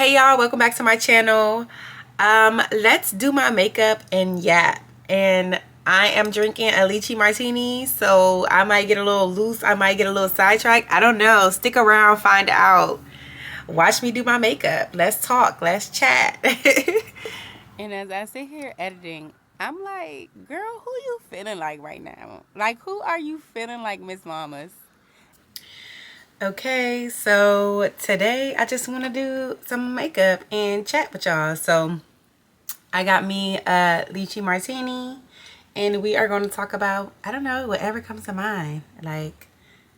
Hey y'all, welcome back to my channel. Let's do my makeup and Yap. And I am drinking a lychee martini, so I might get a little loose, I might get a little sidetracked. I don't know. Stick around, find out. Watch me do my makeup. Let's talk, let's chat. And as I sit here editing, I'm like, girl, who you feeling like right now? Like, who are you feeling like, Miss Mamas? Okay, so today I just want to do some makeup and chat with y'all. So I got me a lychee martini and we are going to talk about, I don't know, whatever comes to mind. Like,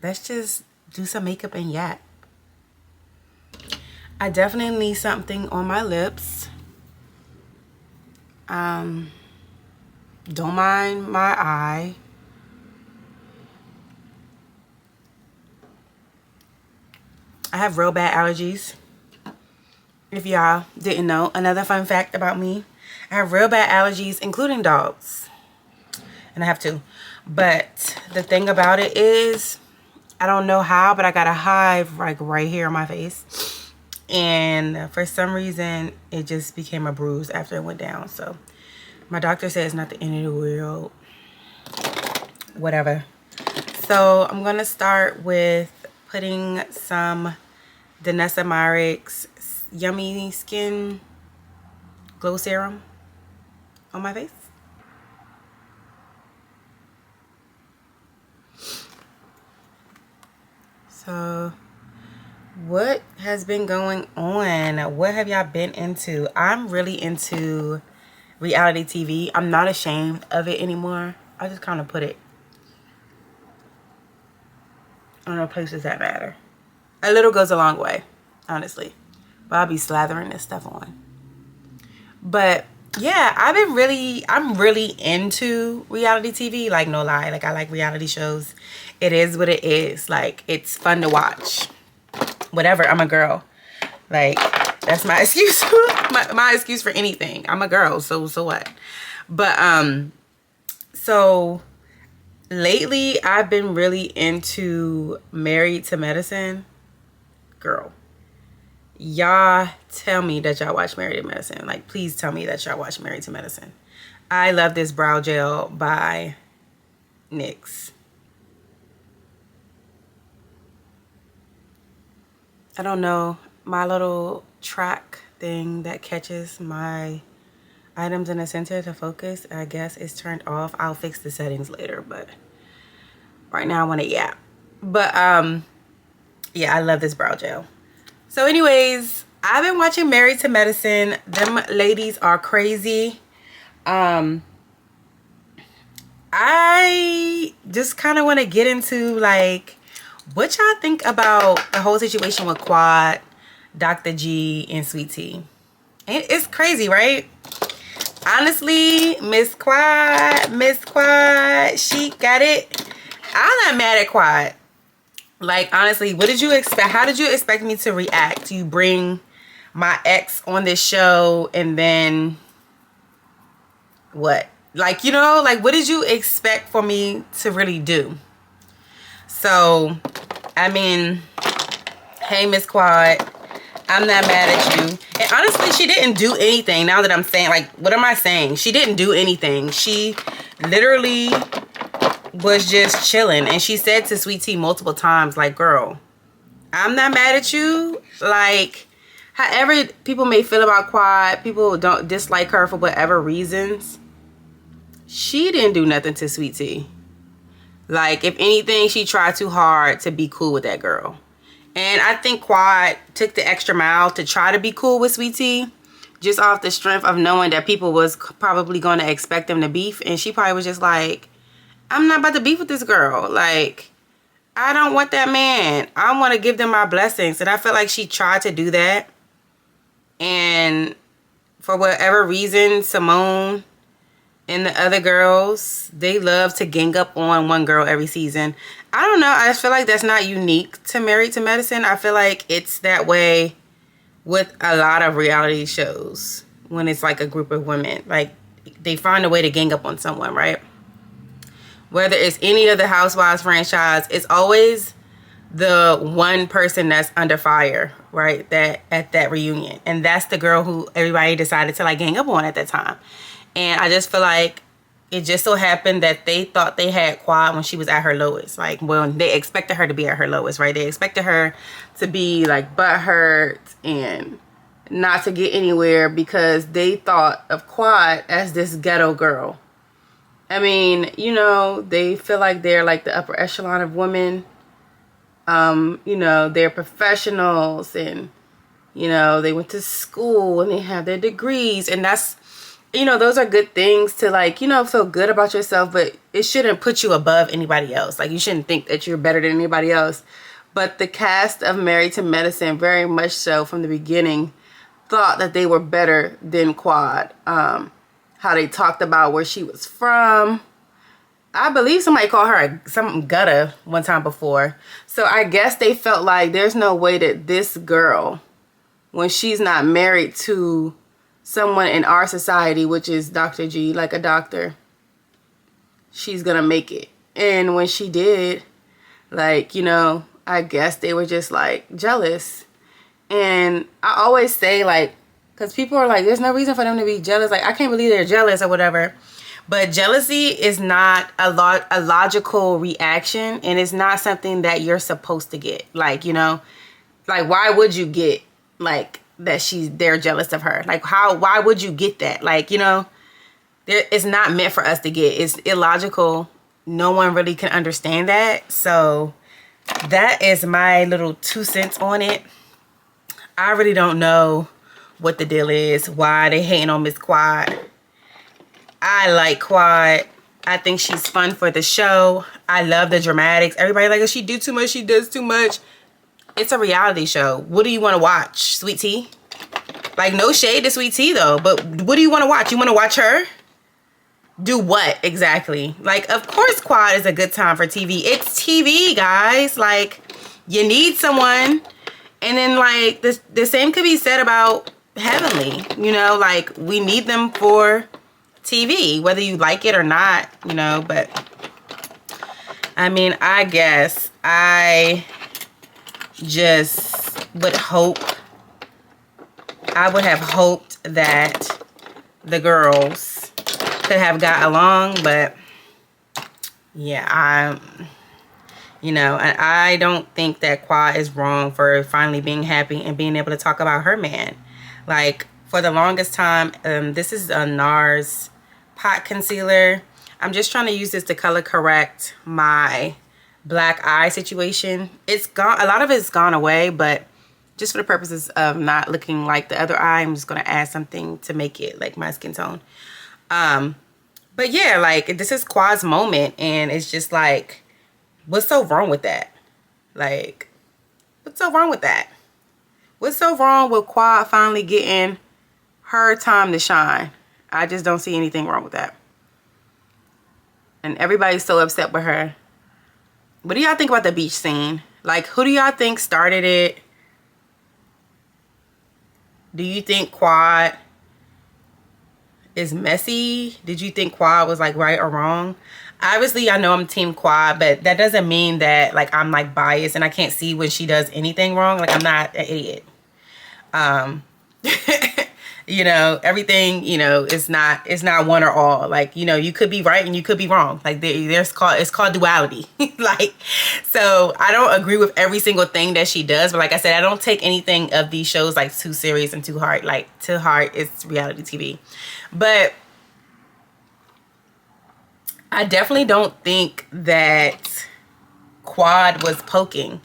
let's just do some makeup and Yap. I definitely need something on my lips. Don't mind my eye. I have real bad allergies. If y'all didn't know, another fun fact about me, I have real bad allergies, including dogs. And I have two. But the thing about it is, I don't know how, but I got a hive like right here on my face. And for some reason, it just became a bruise after it went down. So my doctor said it's not the end of the world. Whatever. So I'm going to start with putting some Danessa Myricks Yummy Skin Glow Serum on my face. So what has been going on? What have y'all been into? I'm really into reality TV. I'm not ashamed of it anymore. I just kind of put it on the places that matter. A little goes a long way, honestly. But I'll be slathering this stuff on. But yeah, I'm really into reality TV. Like, no lie. Like, I like reality shows. It is what it is. Like, it's fun to watch. Whatever, I'm a girl. Like, that's my excuse. my excuse for anything. I'm a girl, so what? But so lately I've been really into Married to Medicine. Girl, y'all tell me that y'all watch Married to Medicine. Like, please tell me that y'all watch Married to Medicine. I love this brow gel by NYX. I don't know, my little track thing that catches my items in the center to focus, I guess, is turned off. I'll fix the settings later, but right now I want to Yap. But yeah, I love this brow gel. So anyways, I've been watching Married to Medicine. Them ladies are crazy. I just kind of want to get into, like, what y'all think about the whole situation with Quad, Dr. G, and Sweet Tea. It's crazy, right? Honestly, Miss Quad, she got it. I'm not mad at Quad. Like, honestly, what did you expect? How did you expect me to react? You bring my ex on this show and then what? Like, you know, like, what did you expect for me to really do? So, I mean, hey, Miss Quad, I'm not mad at you. And honestly, she didn't do anything. Now that I'm saying, like, what am I saying? She didn't do anything. She literally was just chilling. And she said to Sweet Tea multiple times, like, girl, I'm not mad at you. Like, however people may feel about Quad, people don't dislike her for whatever reasons. She didn't do nothing to Sweet Tea. Like, if anything, she tried too hard to be cool with that girl. And I think Quad took the extra mile to try to be cool with Sweet Tea, just off the strength of knowing that people was probably going to expect them to beef. And she probably was just like, I'm not about to beef with this girl. Like, I don't want that man. I want to give them my blessings. And I feel like she tried to do that. And for whatever reason, Simone and the other girls, they love to gang up on one girl every season. I don't know. I just feel like that's not unique to Married to Medicine. I feel like it's that way with a lot of reality shows when it's like a group of women. Like, they find a way to gang up on someone, right? Whether it's any of the Housewives franchise, it's always the one person that's under fire, right? That at that reunion. And that's the girl who everybody decided to like gang up on at that time. And I just feel like it just so happened that they thought they had Quad when she was at her lowest. Like, well, they expected her to be at her lowest, right? They expected her to be like butthurt and not to get anywhere because they thought of Quad as this ghetto girl. I mean, you know, they feel like they're like the upper echelon of women. You know, they're professionals and, you know, they went to school and they have their degrees, and that's, you know, those are good things to like, you know, feel good about yourself, but it shouldn't put you above anybody else. Like, you shouldn't think that you're better than anybody else. But the cast of Married to Medicine very much so from the beginning thought that they were better than Quad. How they talked about where she was from. I believe somebody called her something gutter one time before. So I guess they felt like there's no way that this girl, when she's not married to someone in our society, which is Dr. G, like a doctor, she's gonna make it. And when she did, like, you know, I guess they were just like jealous. And I always say, like, because people are like, there's no reason for them to be jealous. Like, I can't believe they're jealous or whatever. But jealousy is not a logical reaction, and it's not something that you're supposed to get. Like, you know, like, why would you get like that they're jealous of her? Like, why would you get that? Like, you know, it's not meant for us to get. It's illogical. No one really can understand that. So that is my little 2 cents on it. I really don't know what the deal is, why they hating on Miss Quad. I like Quad. I think she's fun for the show. I love the dramatics. Everybody like, oh, she do too much, she does too much. It's a reality show. What do you want to watch? Sweet Tea? Like, no shade to Sweet Tea though, but what do you want to watch? You want to watch her? Do what exactly? Like, of course Quad is a good time for TV. It's TV, guys. Like, you need someone. And then, like, the same could be said about Heavenly. You know, like, we need them for TV, whether you like it or not, you know. But I mean, I guess I just would hope, I would have hoped that the girls could have got along, but yeah, you know, and I don't think that Quad is wrong for finally being happy and being able to talk about her man. Like, for the longest time, this is a NARS pot concealer. I'm just trying to use this to color correct my black eye situation. It's gone, a lot of it's gone away, but just for the purposes of not looking like the other eye, I'm just going to add something to make it like my skin tone. But yeah, like, this is Quad's moment, and it's just like, what's so wrong with that? Like, what's so wrong with that? What's so wrong with Quad finally getting her time to shine? I just don't see anything wrong with that. And everybody's so upset with her. What do y'all think about the beach scene? Like, who do y'all think started it? Do you think Quad is messy? Did you think Quad was like right or wrong? Obviously, I know I'm team Quad, but that doesn't mean that like I'm like biased and I can't see when she does anything wrong. Like, I'm not an idiot. You know, everything, you know, it's not one or all. Like, you know, you could be right and you could be wrong. Like, it's called duality. Like, so I don't agree with every single thing that she does, but like I said, I don't take anything of these shows like too serious and too hard. Like, too hard, it's reality TV. But I definitely don't think that Quad was poking.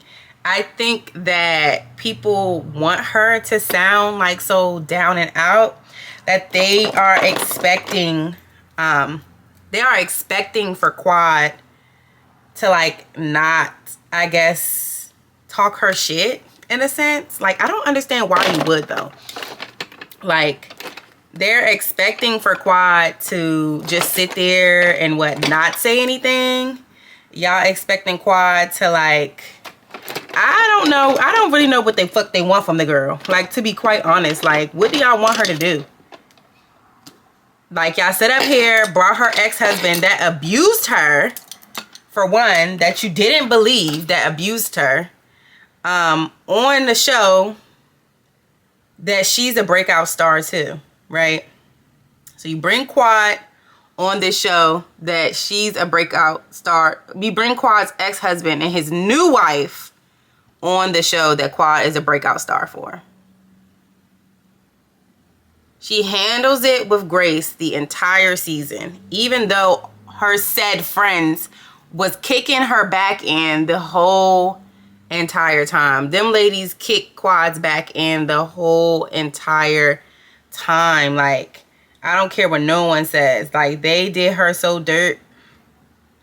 I think that people want her to sound like so down and out that they are expecting for Quad to like not, I guess, talk her shit in a sense. Like, I don't understand why you would though. Like, they're expecting for Quad to just sit there and not say anything. Y'all expecting Quad to like, I don't know. I don't really know what the fuck they want from the girl. Like, to be quite honest, like, what do y'all want her to do? Like, y'all sit up here, brought her ex-husband that abused her, for one, that you didn't believe, that abused her. on the show that she's a breakout star too, right? So you bring Quad on this show that she's a breakout star. You bring Quad's ex-husband and his new wife on the show that Quad is a breakout star for. She handles it with grace the entire season, even though her said friends was kicking her back in the whole entire time. Them ladies kicked Quad's back in the whole entire time. Like, I don't care what no one says. Like, they did her so dirt.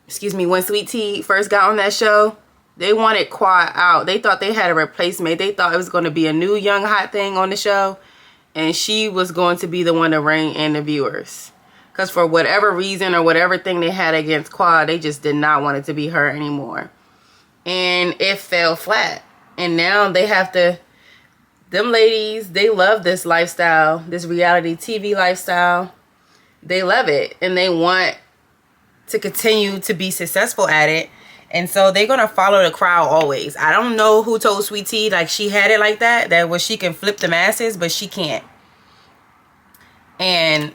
Excuse me, when Sweet Tea first got on that show, they wanted Quad out. They thought they had a replacement. They thought it was going to be a new young hot thing on the show. And she was going to be the one to rein in the viewers. Because for whatever reason or whatever thing they had against Quad, they just did not want it to be her anymore. And it fell flat. And now they have to... Them ladies, they love this lifestyle. This reality TV lifestyle. They love it. And they want to continue to be successful at it. And so they're going to follow the crowd always. I don't know who told Sweet Tea like she had it like that. That was she can flip the masses, but she can't. And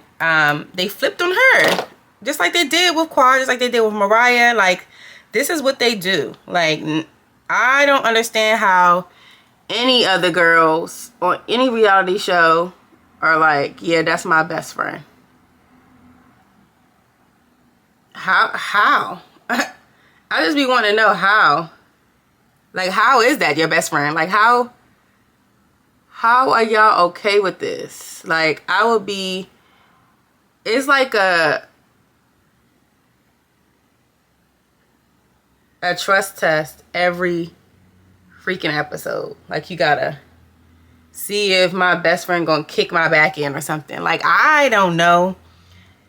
they flipped on her. Just like they did with Quad. Just like they did with Mariah. Like, this is what they do. Like, I don't understand how any other girls on any reality show are like, yeah, that's my best friend. How? I just be wanting to know how. Like, how is that your best friend? Like, how are y'all okay with this? Like, I would be... It's like a trust test every freaking episode. Like, you gotta see if my best friend gonna kick my back in or something. Like, I don't know.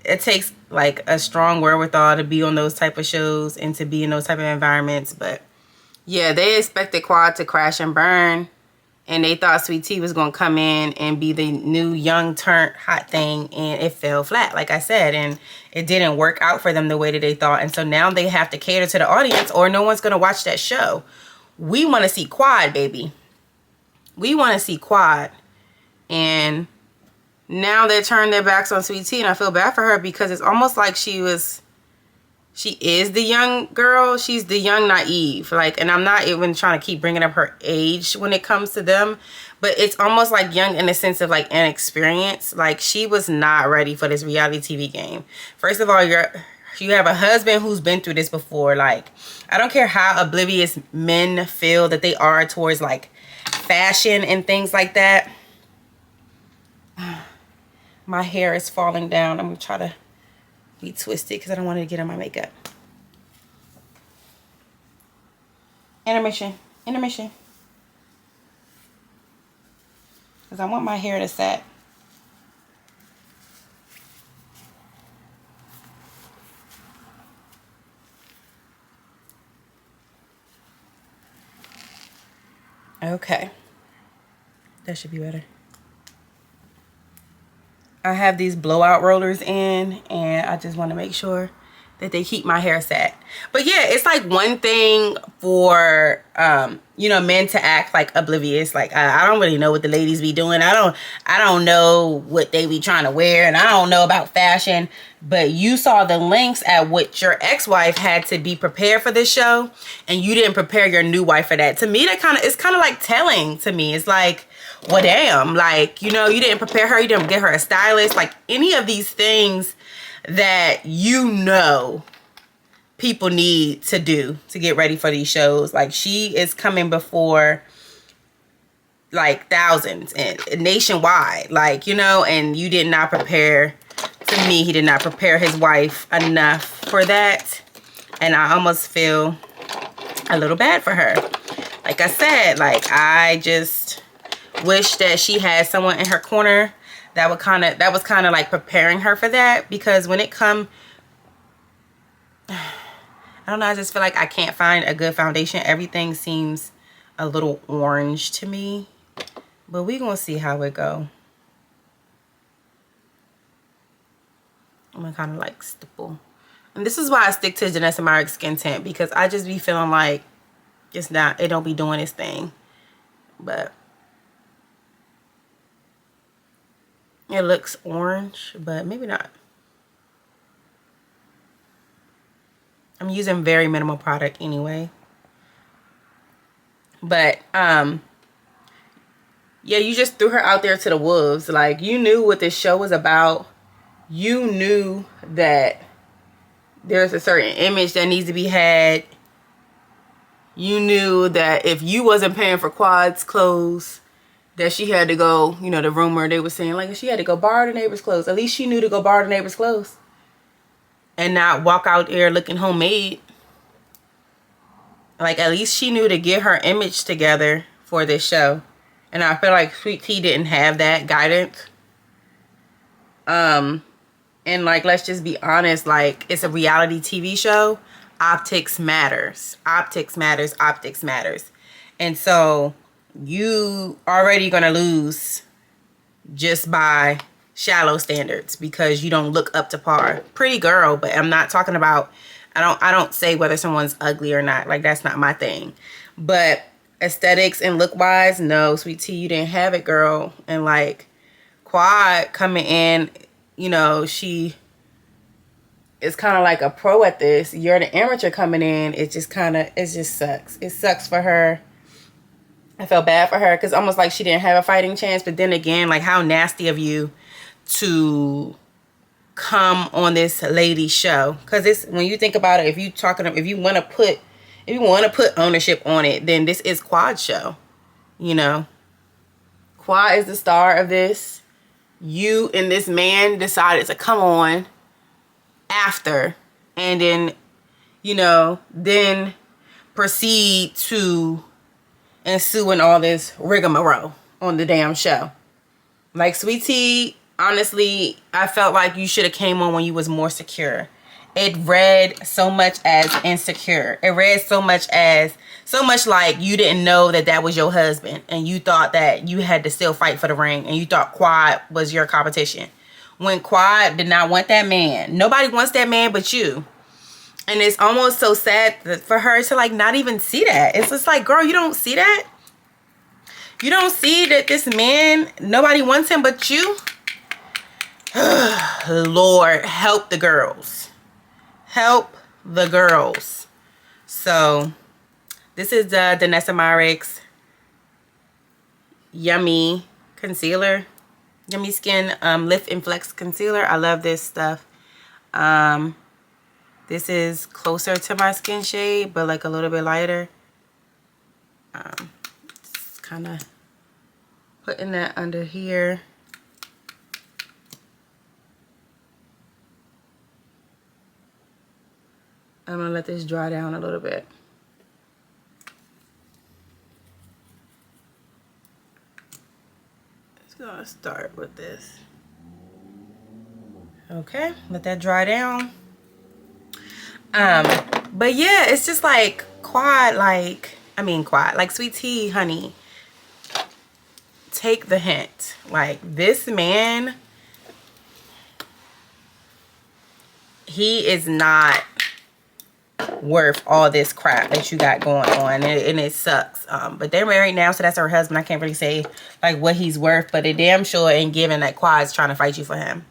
It takes like a strong wherewithal to be on those type of shows and to be in those type of environments. But yeah, they expected Quad to crash and burn, and they thought Sweet Tea was gonna come in and be the new young turnt hot thing, and it fell flat, like I said, and it didn't work out for them the way that they thought. And so now they have to cater to the audience, or no one's gonna watch that show. We want to see Quad, baby. We want to see Quad. And now they turned their backs on Sweet Tea, and I feel bad for her because it's almost like she is the young girl. She's the young naive. Like, and I'm not even trying to keep bringing up her age when it comes to them, but it's almost like young in the sense of like inexperienced. Like, she was not ready for this reality TV game. First of all, you have a husband who's been through this before. Like, I don't care how oblivious men feel that they are towards like fashion and things like that. My hair is falling down. I'm going to try to be twisted because I don't want it to get on my makeup. Intermission. Intermission. Because I want my hair to set. Okay. That should be better. I have these blowout rollers in, and I just want to make sure that they keep my hair set. But yeah, it's like one thing for you know, men to act like oblivious. Like, I don't really know what the ladies be doing. I don't know what they be trying to wear, and I don't know about fashion. But you saw the links at what your ex-wife had to be prepared for this show, and you didn't prepare your new wife for that. To me, it's kind of like telling to me. It's like, well, damn, like, you know, you didn't prepare her. You didn't get her a stylist. Like, any of these things that, you know, people need to do to get ready for these shows. Like, she is coming before like thousands and nationwide, like, you know, and you did not prepare. To me, he did not prepare his wife enough for that, and I almost feel a little bad for her. Like I said, like, I just wish that she had someone in her corner that was kind of like preparing her for that, because when it come, I don't know, I just feel like I can't find a good foundation. Everything seems a little orange to me, but we gonna see how it go. I'm gonna kind of like stipple, and this is why I stick to Janessa Myrick skin tint, because I just be feeling like it don't be doing its thing. but it looks orange, but maybe not. I'm using very minimal product anyway. But yeah, you just threw her out there to the wolves. Like, you knew what this show was about. You knew that there's a certain image that needs to be had. You knew that if you wasn't paying for Quad's clothes, that she had to go, you know, the rumor they were saying, like, she had to go borrow the neighbor's clothes. At least she knew to go borrow the neighbor's clothes and not walk out there looking homemade. Like, at least she knew to get her image together for this show. And I feel like Sweet Tea didn't have that guidance. And like, let's just be honest, like, it's a reality TV show. Optics matters. Optics matters. Optics matters. And so you already gonna lose just by shallow standards because you don't look up to par. Pretty girl, but I'm not talking about, I don't say whether someone's ugly or not. Like, that's not my thing. But aesthetics and look wise, no, Sweet Tea, you didn't have it, girl. And like, Quad coming in, you know, she is kind of like a pro at this. You're the amateur coming in. It just sucks. It sucks for her. I felt bad for her because almost like she didn't have a fighting chance. But then again, like, how nasty of you to come on this lady show. Because it's, when you think about it, if you want to put ownership on it, then this is Quad's show. You know, Quad is the star of this. You and this man decided to come on after, and then, you know, then proceed to ensue in all this rigmarole on the damn show. Like, Sweet Tea, honestly, I felt like you should have came on when you was more secure. It read so much as insecure. It read so much like you didn't know that was your husband, and you thought that you had to still fight for the ring, and you thought Quad was your competition. When Quad did not want that man. Nobody wants that man but you. And it's almost so sad for her to, like, not even see that. It's just like, girl, you don't see that? You don't see that this man, nobody wants him but you? Lord, help the girls. Help the girls. So, this is the Danessa Myricks Yummy Concealer. Yummy Skin Lift and Flex Concealer. I love this stuff. This is closer to my skin shade, but like a little bit lighter. Just kind of putting that under here. I'm gonna let this dry down a little bit. Just gonna start with this. Okay, let that dry down. But yeah, it's just like Quad, like Sweet Tea, honey. Take the hint. Like, this man, he is not worth all this crap that you got going on, and it sucks. But they're married now, so that's her husband. I can't really say like what he's worth, but it damn sure ain't giving that Quad's trying to fight you for him.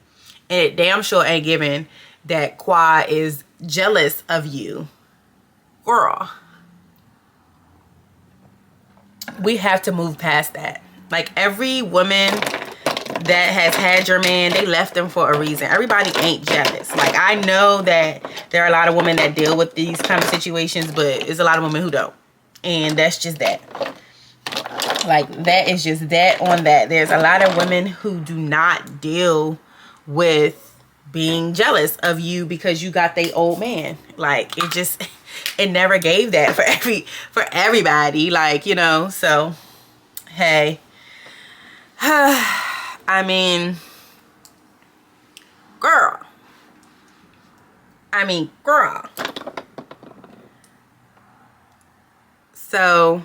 And it damn sure ain't giving that Quad is jealous of you. Girl, we have to move past that. Like, every woman that has had your man, they left him for a reason. Everybody ain't jealous. Like, I know that there are a lot of women that deal with these kind of situations, but there's a lot of women who don't. And that's just that. Like, that is just that on that. There's a lot of women who do not deal with being jealous of you because you got their old man. Like, it never gave that for everybody. Like, you know, so, hey. I mean, girl. So,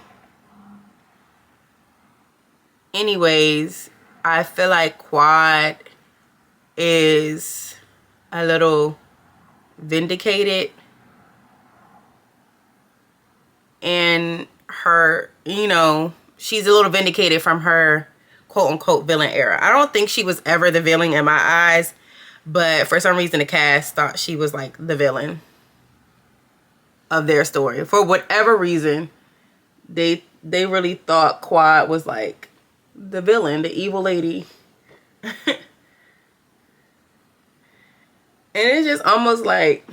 anyways, I feel like Quad is a little vindicated in her, you know, she's a little vindicated from her quote-unquote villain era. I don't think she was ever the villain in my eyes, but for some reason the cast thought she was like the villain of their story. For whatever reason, they really thought Quad was like the villain, the evil lady. And it's just almost like,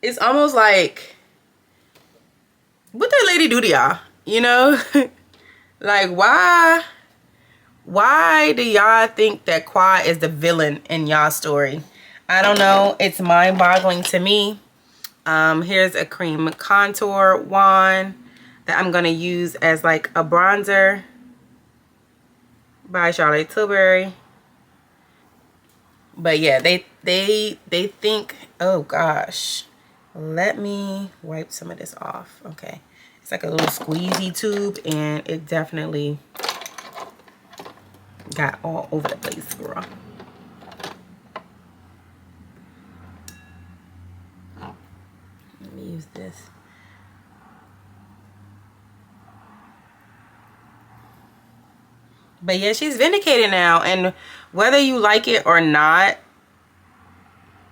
it's almost like, what that lady do to y'all? You know? Like, why do y'all think that Quad is the villain in y'all story? I don't know. It's mind-boggling to me. Here's a cream contour wand that I'm going to use as like a bronzer by Charlotte Tilbury. But yeah, they think, oh gosh, let me wipe some of this off. Okay, it's like a little squeezy tube, and it definitely got all over the place, girl. Let me use this. But yeah, she's vindicated now, and whether you like it or not,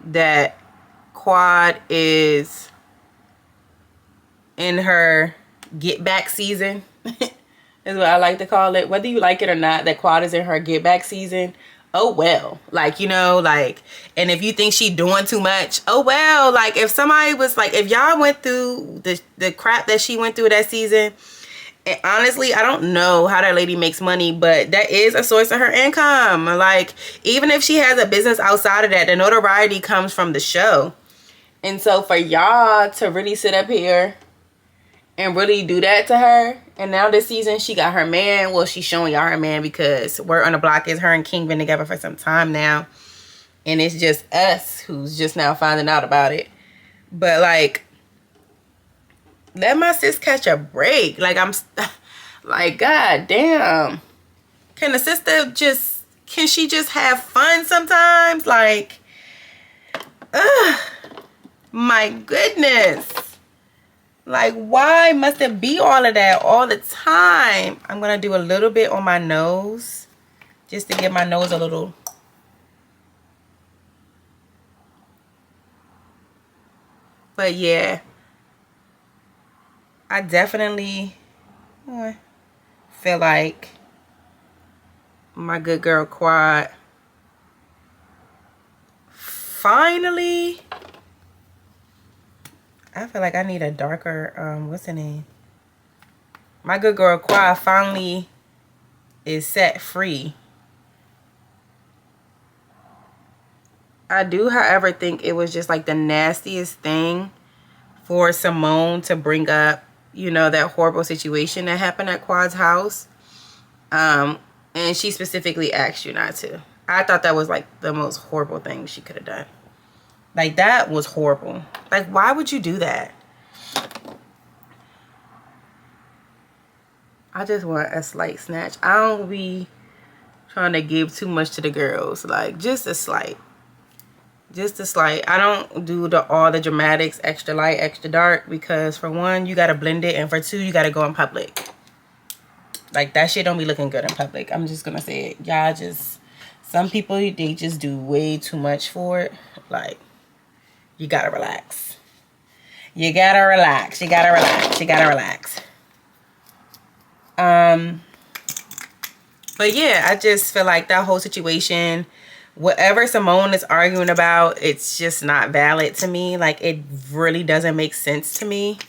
that Quad is in her get back season is what I like to call it. Whether you like it or not, that Quad is in her get back season, oh well. Like, you know, like, and if you think she doing too much, oh well. Like, if somebody was like, if y'all went through the crap that she went through that season, and honestly, I don't know how that lady makes money, but that is a source of her income. Like, even if she has a business outside of that, the notoriety comes from the show. And so for y'all to really sit up here and really do that to her, and now this season she got her man. Well, she's showing y'all her man, because word on the block is her and King been together for some time now, and it's just us who's just now finding out about it. But like, let my sis catch a break. Like, I'm like, god damn, can the sister just, can she just have fun sometimes? Like, my goodness. Like, why must it be all of that all the time? I'm gonna do a little bit on my nose, just to give my nose a little. But yeah, I definitely feel like my good girl Quad finally, I feel like I need a darker, what's the name? My good girl Quad finally is set free. I do, however, think it was just like the nastiest thing for Simone to bring up, you know, that horrible situation that happened at Quad's house. And she specifically asked you not to. I thought that was like the most horrible thing she could have done. Like, that was horrible. Like, why would you do that? I just want a slight snatch. I don't be trying to give too much to the girls. Like, just a slight. Just a slight. I don't do all the dramatics, extra light, extra dark, because for one, you got to blend it, and for two, you got to go in public. Like, that shit don't be looking good in public. I'm just going to say it. Y'all just, some people, they just do way too much for it. Like, you gotta relax. You gotta relax. You gotta relax. You gotta relax. But yeah, I just feel like that whole situation, whatever Simone is arguing about, it's just not valid to me. Like, it really doesn't make sense to me.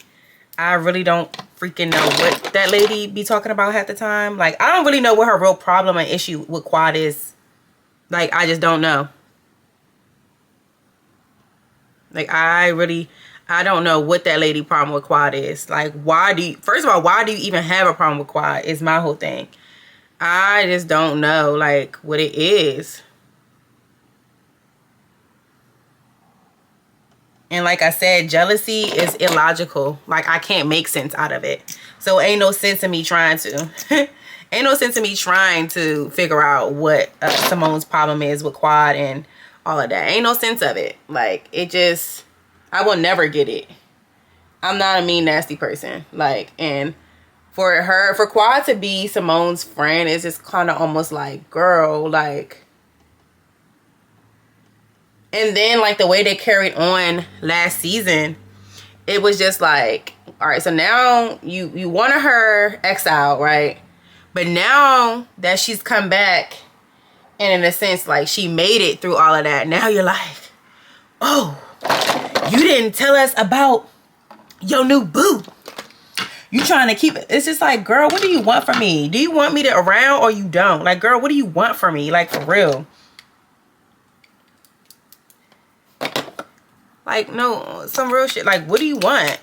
I really don't freaking know what that lady be talking about half the time. Like, I don't really know what her real problem and issue with Quad is. Like, I just don't know. Like, I don't know what that lady problem with Quad is. Like, first of all, why do you even have a problem with Quad is my whole thing. I just don't know, like, what it is. And like I said, jealousy is illogical. Like, I can't make sense out of it. So ain't no sense in me trying to. Ain't no sense in me trying to figure out what Simone's problem is with Quad and all of that. Ain't no sense of it. Like, it just, I will never get it. I'm not a mean, nasty person. Like, and for Quad to be Simone's friend is just kind of almost like, girl, like. And then, like, the way they carried on last season, it was just like, all right, so now you wanted her exiled, right? But now that she's come back, and in a sense, like, she made it through all of that, now you're like, oh, you didn't tell us about your new boo. You trying to keep it. It's just like, girl, what do you want from me? Do you want me to around or you don't? Like, girl, what do you want from me? Like, for real. Like, no, some real shit. Like, what do you want?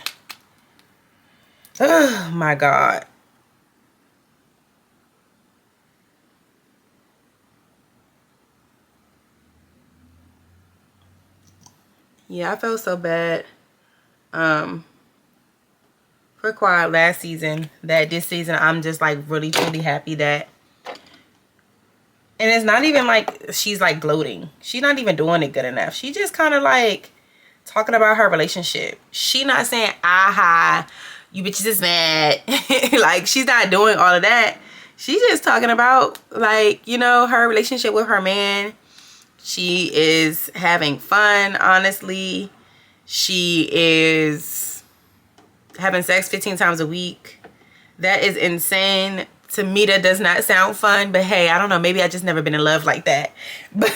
Oh, my God. Yeah, I felt so bad for Quad last season that this season I'm just like really truly happy that. And it's not even like she's like gloating. She's not even doing it good enough. She just kind of like talking about her relationship. She not saying, aha, you bitches is mad. Like, she's not doing all of that. She's just talking about, like, you know, her relationship with her man. She is having fun, honestly. She is having sex 15 times a week. That is insane. To me, that does not sound fun. But hey, I don't know. Maybe I just never been in love like that. But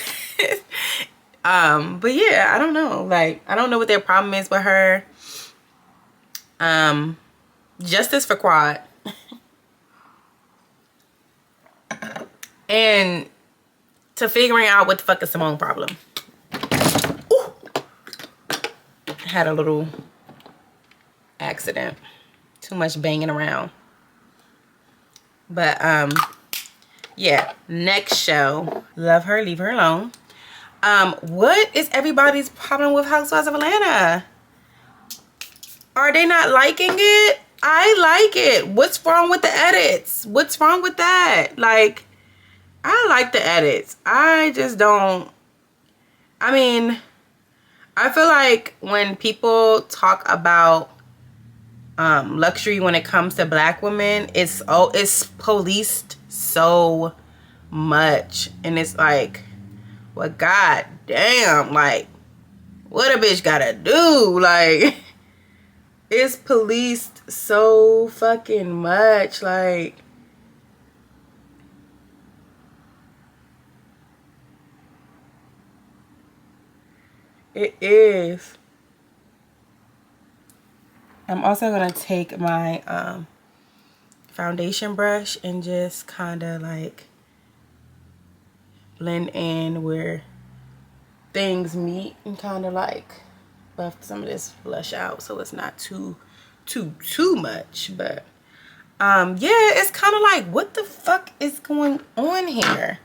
but yeah, I don't know. Like, I don't know what their problem is with her. Justice for Quad. And to figuring out what the fuck is Simone's problem. Ooh. Had a little accident. Too much banging around. But yeah, next show. Love her, leave her alone. What is everybody's problem with Housewives of Atlanta? Are they not liking it? I like it. What's wrong with the edits? What's wrong with that? Like, I like the edits. I just don't. I mean, I feel like when people talk about luxury when it comes to black women, it's policed so much. And it's like, well, god damn, like, what a bitch gotta do? Like, it's policed so fucking much. Like, it is. I'm also gonna take my foundation brush and just kind of like blend in where things meet and kind of like buff some of this blush out so it's not too much. But yeah, it's kind of like, what the fuck is going on here?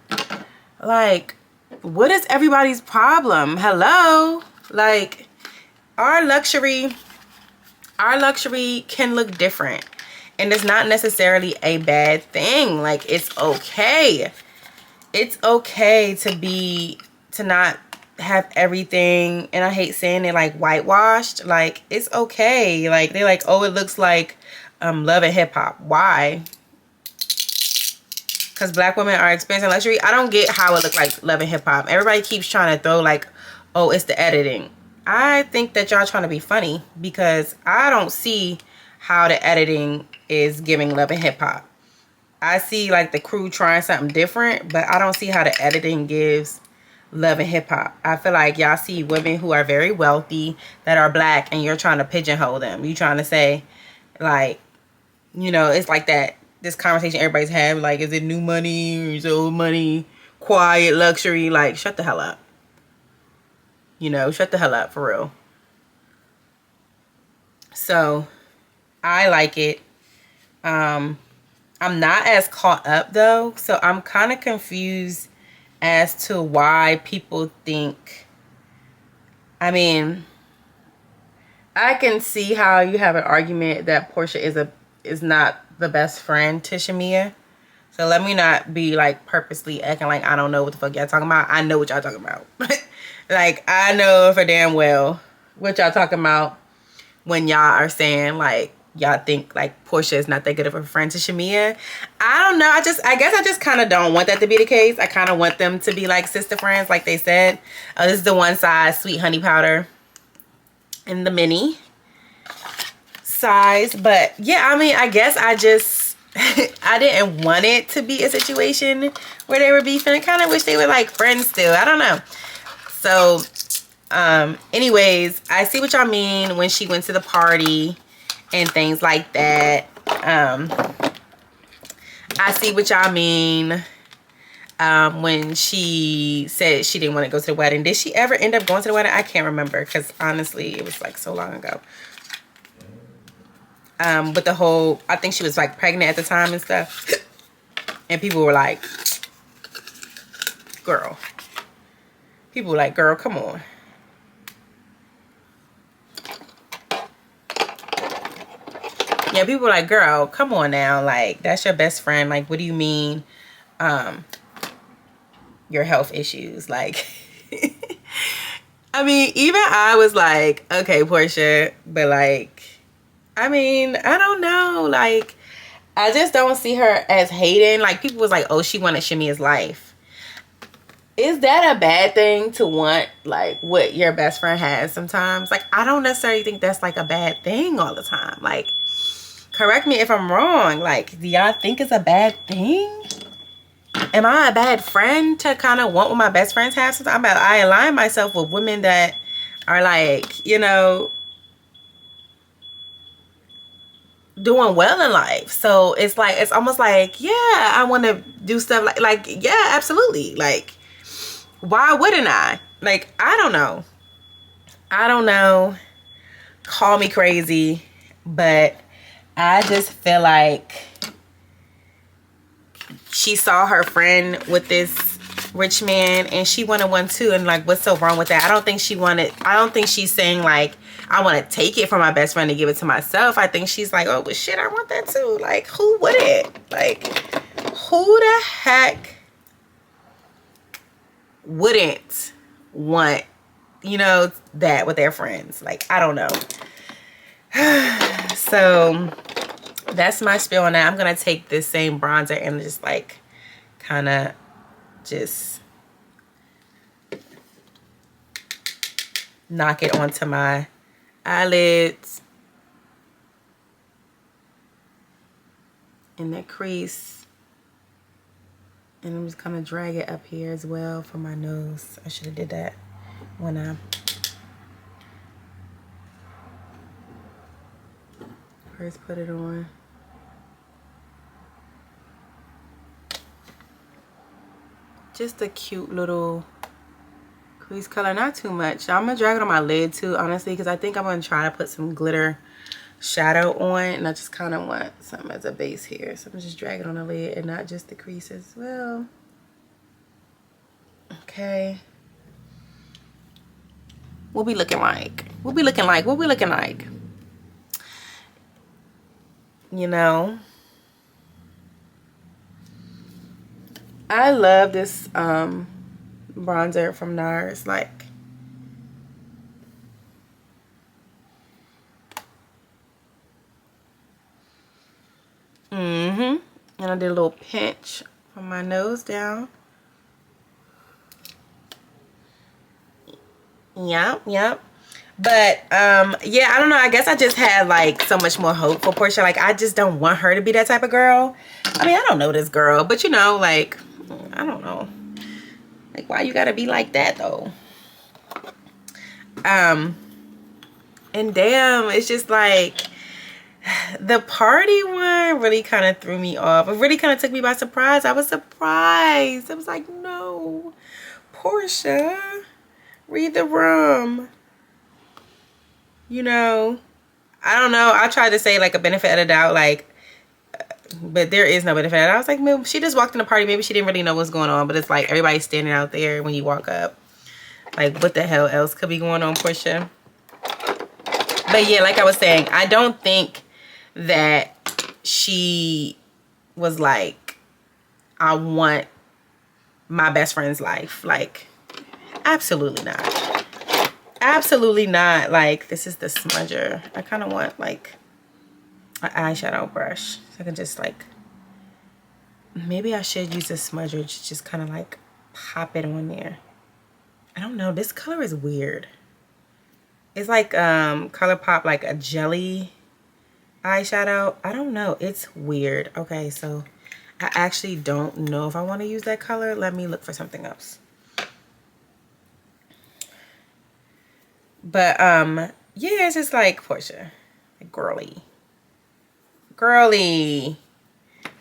Like, what is everybody's problem? Hello? Like, our luxury can look different, and it's not necessarily a bad thing. Like, it's okay. It's okay to not have everything, and I hate saying it, like, whitewashed. Like, it's okay. Like, they're like, oh, it looks like Love and Hip Hop. Why? Because black women are experiencing luxury. I don't get how it looked like Love and Hip Hop. Everybody keeps trying to throw like, oh, it's the editing. I think that y'all trying to be funny, because I don't see how the editing is giving Love and Hip Hop. I see like the crew trying something different, but I don't see how the editing gives Love and Hip Hop. I feel like y'all see women who are very wealthy that are black, and you're trying to pigeonhole them. You trying to say, like, you know, it's like that. This conversation everybody's having, like, is it new money or is it old money? Quiet luxury? Like, shut the hell up. You know, shut the hell up, for real. So, I like it. I'm not as caught up, though. So, I'm kind of confused as to why people think. I mean, I can see how you have an argument that Portia is not the best friend to Shamia. So let me not be like purposely acting like I don't know what the fuck y'all talking about. I know what y'all talking about. Like, I know for damn well what y'all talking about when y'all are saying like y'all think like Portia is not that good of a friend to Shamia. I don't know. I guess I just kind of don't want that to be the case. I kind of want them to be like sister friends, like they said. This is the one size sweet honey powder in the mini size. But yeah, I mean, I guess I just I didn't want it to be a situation where they were beefing. I kind of wish they were like friends still. I don't know. So anyways, I see what y'all mean when she went to the party and things like that. I see what y'all mean when she said she didn't want to go to the wedding. Did she ever end up going to the wedding? I can't remember because honestly it was like so long ago. But the whole, I think she was like pregnant at the time and stuff, and people were like, girl, come on. Yeah, people were like, girl, come on now. Like, that's your best friend. Like, what do you mean your health issues? Like, I mean, even I was like, okay, Portia. But, like, I mean, I don't know. Like, I just don't see her as hating. Like, people was like, oh, she wanted Shamia's life. Is that a bad thing to want, like, what your best friend has sometimes? Like, I don't necessarily think that's, like, a bad thing all the time. Like, correct me if I'm wrong. Like, do y'all think it's a bad thing? Am I a bad friend to kind of want what my best friends have sometimes? I align myself with women that are, like, you know, doing well in life. So it's like, it's almost like, yeah, I want to do stuff like, yeah, absolutely. Like, why wouldn't I? Like, I don't know. Call me crazy, but I just feel like she saw her friend with this rich man and she wanted one too. And like, what's so wrong with that? I don't think she's saying like, I want to take it from my best friend to give it to myself. I think she's like, oh, well, shit, I want that too. Like, who wouldn't? Like, who the heck wouldn't want, you know, that with their friends? Like, I don't know. So that's my spiel on that. I'm gonna take this same bronzer and just like kind of just knock it onto my eyelids in that crease, and I'm just gonna drag it up here as well for my nose. I should have did that when I first put it on. Just a cute little crease color, not too much. I'm gonna drag it on my lid too, honestly, because I think I'm gonna try to put some glitter shadow on, and I just kind of want something as a base here. So I'm just dragging on the lid and not just the crease as well. Okay. What we looking like? What we looking like? What we looking like? You know, I love this bronzer from NARS. Like, and I did a little pinch from my nose down. Yep. But yeah, I don't know. I guess I just had like so much more hope for Portia. Like, I just don't want her to be that type of girl. I mean, I don't know this girl, but you know, like, I don't know. Like, why you gotta be like that though? And damn, it's just like the party one really kind of threw me off. It really kind of took me by surprise. I was surprised. I was like, no, Portia, read the room. You know, I don't know. I tried to say like a benefit of the doubt, like, but there is no benefit. I was like, maybe she just walked in the party. Maybe she didn't really know what's going on. But it's like everybody's standing out there when you walk up. Like, what the hell else could be going on, Portia? But yeah, like I was saying, I don't think that she was like, I want my best friend's life. Like, absolutely not. absolutely not. Like, this is the smudger. I kind of want like an eyeshadow brush. So I can just like, maybe I should use a smudger to just kind of like pop it on there. I don't know. This color is weird. It's like ColourPop, like a jelly eyeshadow. I don't know. It's weird. Okay, so I actually don't know if I want to use that color. Let me look for something else. But yeah, it's just like Portia, like girly.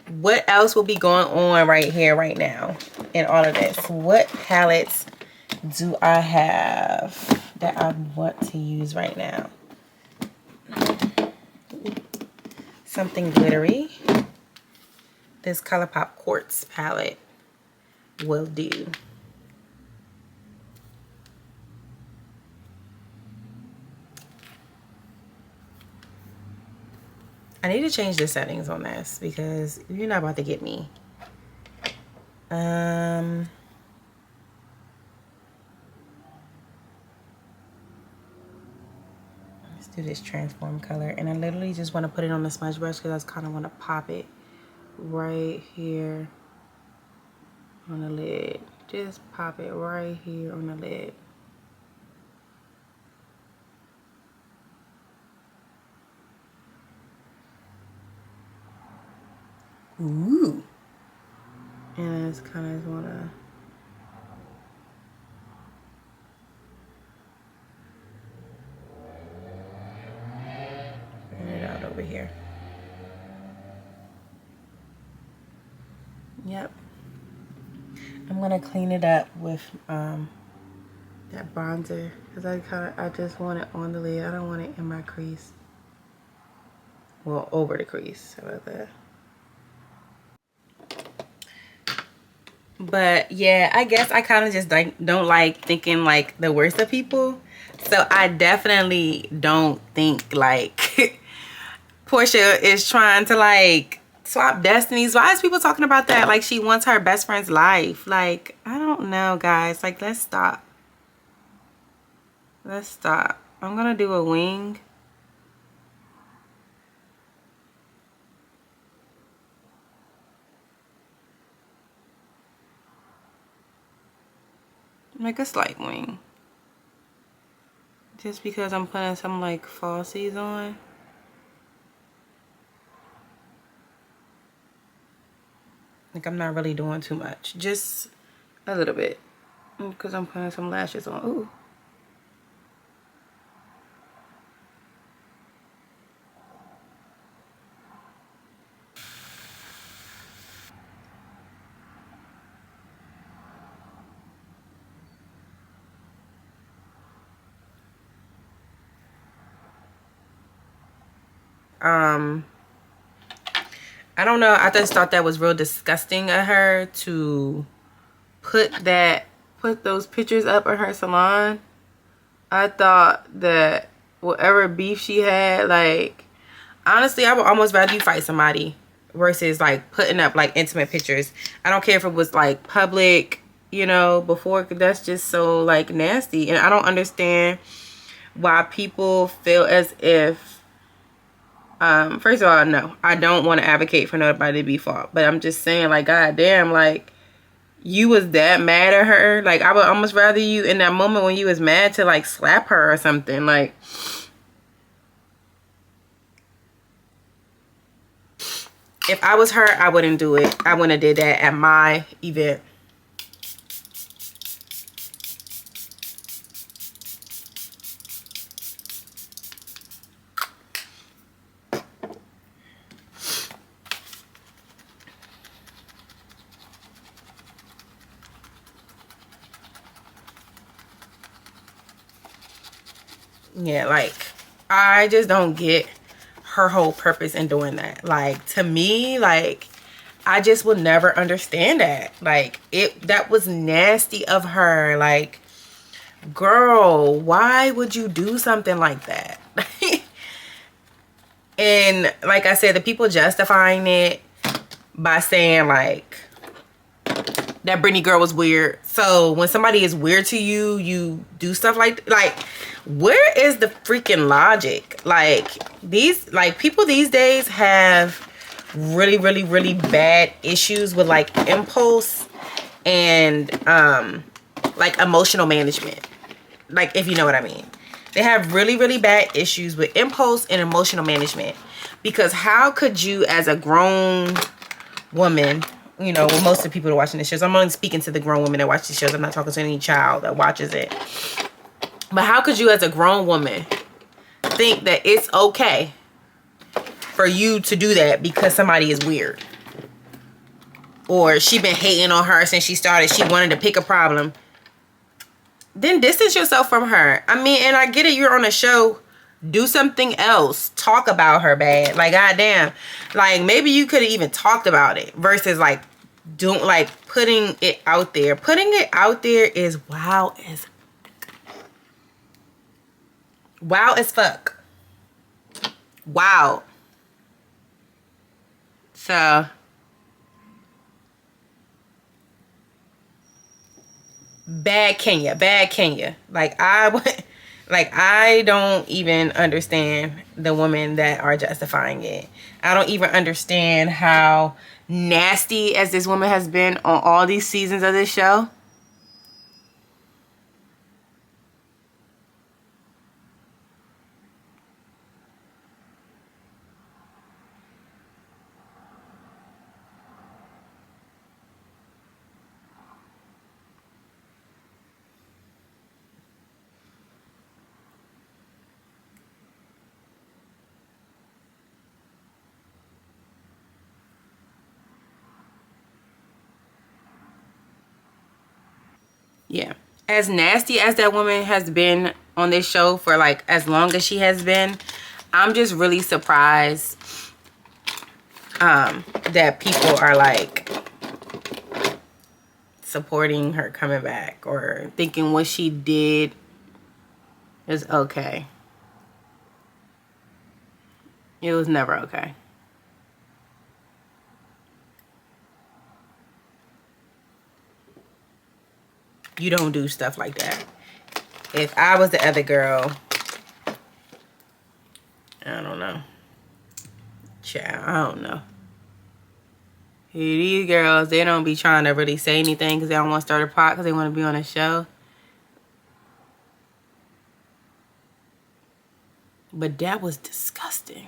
What else will be going on right here, right now in all of this? What palettes do I have that I want to use right now? Something glittery. This ColourPop Quartz palette will do. I need to change the settings on this because you're not about to get me. Let's do this transform color, and I literally just want to put it on the smudge brush because I just kind of want to pop it right here on the lid. Just pop it right here on the lid. Ooh. And I just kind of want to bring it out over here. Yep. I'm going to clean it up with that bronzer because I just want it on the lid. I don't want it in my crease. Well, over the crease. How about that? But yeah, I guess I kind of just don't like thinking like the worst of people. So I definitely don't think like Portia is trying to like swap destinies. Why is people talking about that? Like she wants her best friend's life. Like, I don't know, guys. Like, let's stop. Let's stop. I'm gonna do a wing. Make a slight wing. Just because I'm putting some like falsies on. Like I'm not really doing too much. Just a little bit. Because I'm putting some lashes on. Ooh. I don't know. I just thought that was real disgusting of her to put those pictures up of her salon. I thought that whatever beef she had, like, honestly, I would almost rather you fight somebody versus like putting up like intimate pictures. I don't care if it was like public, you know, before. That's just so like nasty. And I don't understand why people feel as if first of all, no, I don't want to advocate for nobody to be fault, but I'm just saying, like, goddamn, like, you was that mad at her. Like, I would almost rather you in that moment when you was mad to like slap her or something. Like, if I was her, I wouldn't do it. I wouldn't have did that at my event. Yeah, like, I just don't get her whole purpose in doing that. Like, to me, like, I just will never understand that. Like, that was nasty of her. Like, girl, why would you do something like that? And like I said, the people justifying it by saying like, that Brittany girl was weird. So when somebody is weird to you, you do stuff like where is the freaking logic? Like these, like people these days have really, really, really bad issues with like impulse and like emotional management. Like if you know what I mean. They have really, really bad issues with impulse and emotional management. Because how could you as a grown woman, you know, well, most of the people that are watching the shows, I'm only speaking to the grown women that watch these shows. I'm not talking to any child that watches it. But how could you as a grown woman think that it's okay for you to do that because somebody is weird? Or she been hating on her since she started. She wanted to pick a problem. Then distance yourself from her. I mean, and I get it, you're on a show. Do something else. Talk about her bad. Like, goddamn. Like, maybe you could have even talked about it. Versus, like, don't, like, putting it out there. Putting it out there is wow as fuck. Wow. So, bad Kenya. Like I don't even understand the women that are justifying it. I don't even understand how nasty as this woman has been on all these seasons of this show. Yeah. As nasty as that woman has been on this show for like as long as she has been, I'm just really surprised that people are like supporting her coming back or thinking what she did is okay. It was never okay. You don't do stuff like that. If I was the other girl, I don't know. Child, I don't know. These girls, they don't be trying to really say anything because they don't want to start a pot because they want to be on a show. But that was disgusting.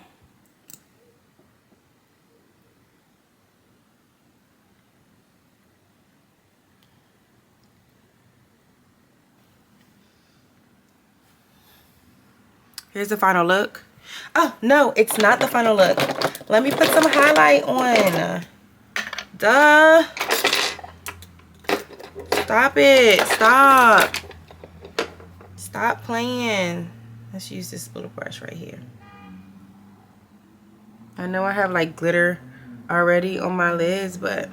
Here's the final look. Oh, no, it's not the final look. Let me put some highlight on. Duh. Stop it. Stop. Stop playing. Let's use this little brush right here. I know I have like glitter already on my lids, but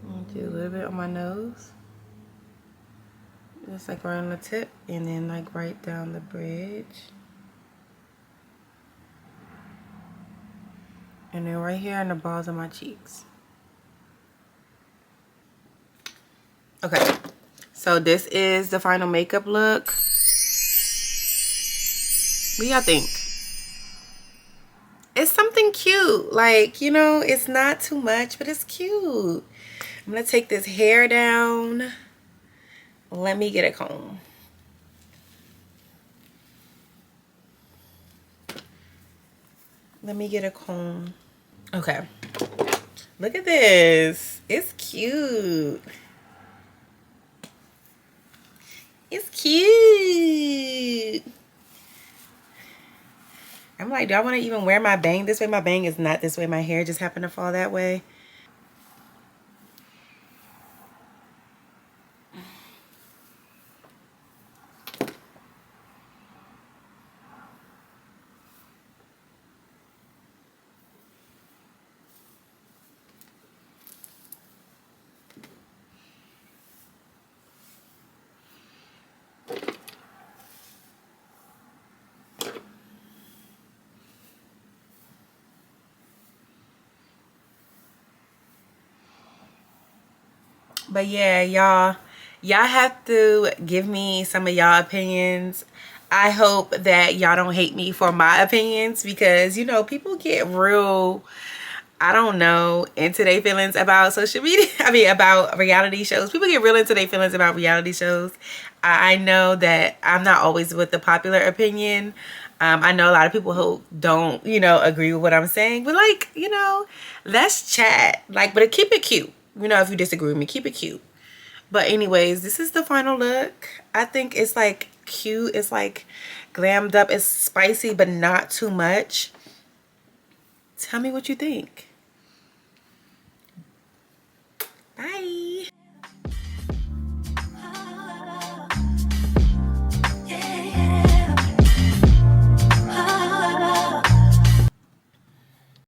I'll do a little bit on my nose. Just like right on the tip and then like right down the bridge. And then right here on the balls of my cheeks. Okay, so this is the final makeup look. What do y'all think? It's something cute. Like, you know, it's not too much, but it's cute. I'm gonna take this hair down. Let me get a comb. Let me get a comb. Okay. Look at this. It's cute. It's cute. I'm like, do I want to even wear my bang this way? My bang is not this way. My hair just happened to fall that way. But yeah, y'all have to give me some of y'all opinions. I hope that y'all don't hate me for my opinions, because you know people get real, I don't know, into their feelings about social media. I mean, about reality shows. People get real into their feelings about reality shows. I know that I'm not always with the popular opinion. I know a lot of people who don't, you know, agree with what I'm saying. But like, you know, let's chat. Like, but keep it cute. You know, if you disagree with me, keep it cute. But anyways, this is the final look. I think it's like cute. It's like glammed up. It's spicy, but not too much. Tell me what you think.